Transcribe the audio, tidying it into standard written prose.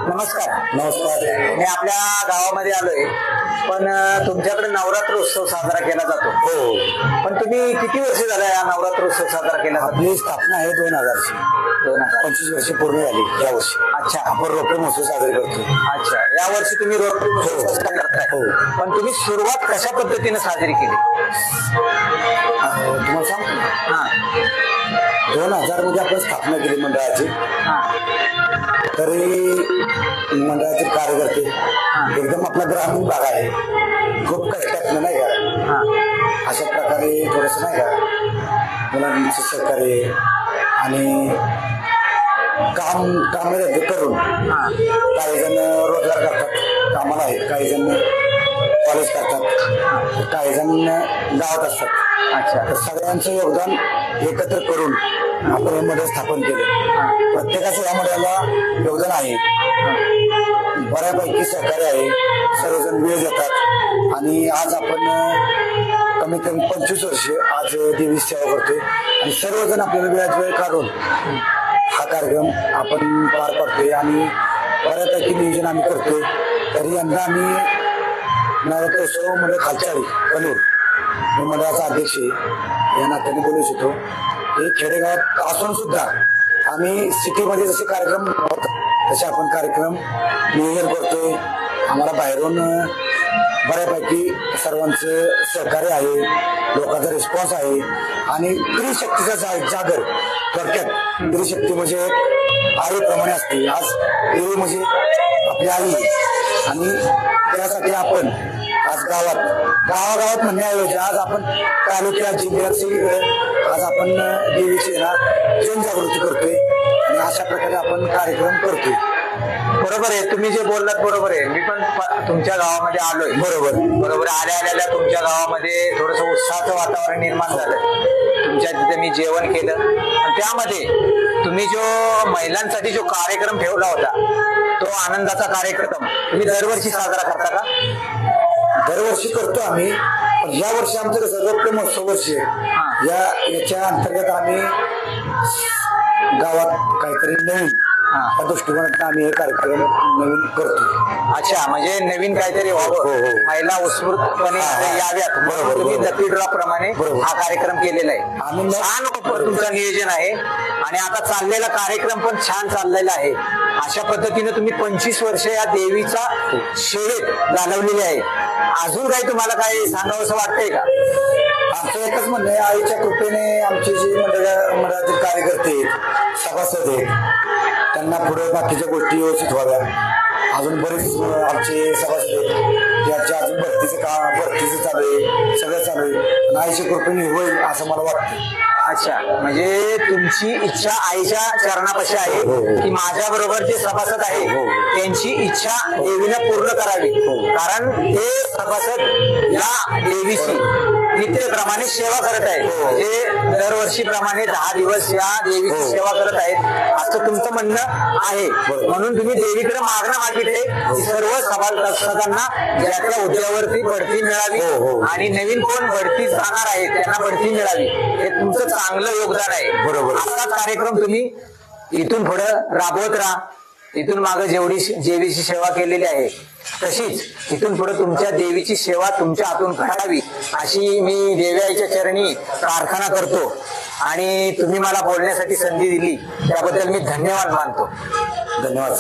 नमस्कार. नमस्कार. मी आपल्या गावामध्ये आलोय, पण तुमच्याकडे नवरात्र उत्सव साजरा केला जातो. हो, पण तुम्ही किती वर्ष झाला या नवरात्र उत्सव साजरा केला जातो? आपली स्थापना आहे 2000ची. 25 वर्ष पूर्ण झाली या वर्षी. अच्छा. आपण रोपे महोत्सव साजरे करतो. अच्छा, या वर्षी तुम्ही रोपे उत्सव साजरा करताय. हो. पण तुम्ही सुरुवात कशा पद्धतीने साजरी केली? तुम्हाला सांगतो ना, हा 2000 मध्ये आपण स्थापना केली मंडळाची. हा तरी मंडळाचे कार्यकर्ते एकदम आपला ग्रामीण भाग आहे, खूप कष्टातनं नाही का, हा अशा प्रकारे थोडंसं नाही का मुलांचं सहकार्य आणि काम करून हा काही जण रोजगार करतात, कामाला आहेत, काही जण कॉलेज करतात, काही जण गावात असतात. अच्छा. तर सगळ्यांचं योगदान एकत्र करून आपण हे मंडळ स्थापन केलं. प्रत्येकाचं या मंडळाला योगदान आहे, बऱ्यापैकी सहकार्य आहे, सर्वजण वेळ देतात आणि आज आपण कमीत कमी 25 वर्ष आज देवी सेवा करतोय आणि सर्वजण आपल्याला वेळात वेळ काढून हा कार्यक्रम आपण पार पाडतोय आणि बऱ्यापैकी नियोजन आम्ही करतोय. तरी यंदा आम्ही नवरात्रोत्सव म्हणजे खालचाळी कलूर मी मंडळाचा अध्यक्ष आहे, या नात्याने बोलू इच्छितो. हे खेडेगावात असून सुद्धा आम्ही सिटीमध्ये जसे कार्यक्रम होतात तसे आपण कार्यक्रम नियोजन करतोय. आम्हाला बाहेरून बऱ्यापैकी सर्वांचं सहकार्य आहे, लोकांचा रिस्पॉन्स आहे आणि स्त्री शक्तीचा जागर. थोडक्यात स्त्री शक्ती म्हणजे आईप्रमाणे असते. आज देवी म्हणजे आपली आई आणि त्यासाठी आपण आज गावागावात म्हणण्याऐवजी आज आपण तालुक्यात जिल्ह्यात सगळीकडे आज आपण देवीची जनजागृती करतोय आणि अशा प्रकारे आपण कार्यक्रम करतोय. बरोबर आहे, तुम्ही जे बोललात बरोबर आहे. मी पण तुमच्या गावामध्ये आलोय. बरोबर आल्या तुमच्या गावामध्ये थोडस उत्साहाचं वातावरण निर्माण झालं. तुमच्या तिथे मी जेवण केलं आणि त्यामध्ये तुम्ही जो महिलांसाठी जो कार्यक्रम ठेवला होता, तो आनंदाचा कार्यक्रम तुम्ही दरवर्षी साजरा करता का? दरवर्षी करतो आम्ही, पण या वर्षी आमचं कसं रोपे महोत्सव वर्ष आहे. याच्या अंतर्गत आम्ही गावात काहीतरी नवीन त्या दृष्टिकोनातून आम्ही हे कार्यक्रम नवीन करतो. अच्छा, म्हणजे नवीन काहीतरी व्हावं, महिला उत्स्फूर्तपणे याव्यात, बरोबर तुम्ही लकी ड्रॉ प्रमाणे हा कार्यक्रम केलेला आहे. आम्ही छान तुमचं नियोजन आहे आणि आता चाललेला कार्यक्रम पण छान चाललेला आहे. अशा पद्धतीने तुम्ही 25 वर्ष या देवीचा सेवेत घालवलेली आहे. अजून काही तुम्हाला काही सांगावं असं वाटतंय का? आमचं एकच म्हणणं आहे, आईच्या कृपेने आमचे जे मंडळातील कार्यकर्ते आहेत, सभासद आहेत, त्यांना पुढे बाकीच्या गोष्टी व्यवस्थित व्हाव्या. अजून बरेच आमचे सभासद आहेत, त्याच्या अजून भरतीचं चालू आहे, सगळं चालू आहे, पण आईच्या कृपेने होईल असं मला वाटतं. अच्छा, म्हणजे तुमची इच्छा आईच्या चरणापाशी आहे की माझ्या बरोबर जे सभासद आहे त्यांची इच्छा देवीने पूर्ण करावी. कारण ते सभासद या देवीची नित्यप्रमाणे सेवा करत आहेत, जे दरवर्षीप्रमाणे 10 दिवस या देवीची सेवा करत आहेत असं तुमचं म्हणणं आहे. म्हणून तुम्ही देवीकडे मागणं मागितले की सर्व सभासदांना ज्याच्या हुद्द्यावरती बढती मिळावी आणि नवीन कोण बढती जाणार आहेत त्यांना बढती मिळावी. हे तुमचं चांगलं योगदान आहे. बरोबर. असाच कार्यक्रम तुम्ही इथून पुढं राबवत राहा. इथून मागे जेवढी देवीची सेवा केलेली आहे तशीच इथून पुढे तुमच्या देवीची सेवा तुमच्या हातून घडावी अशी मी देवीच्या चरणी प्रार्थना करतो. आणि तुम्ही मला बोलण्यासाठी संधी दिली त्याबद्दल मी धन्यवाद मानतो. धन्यवाद.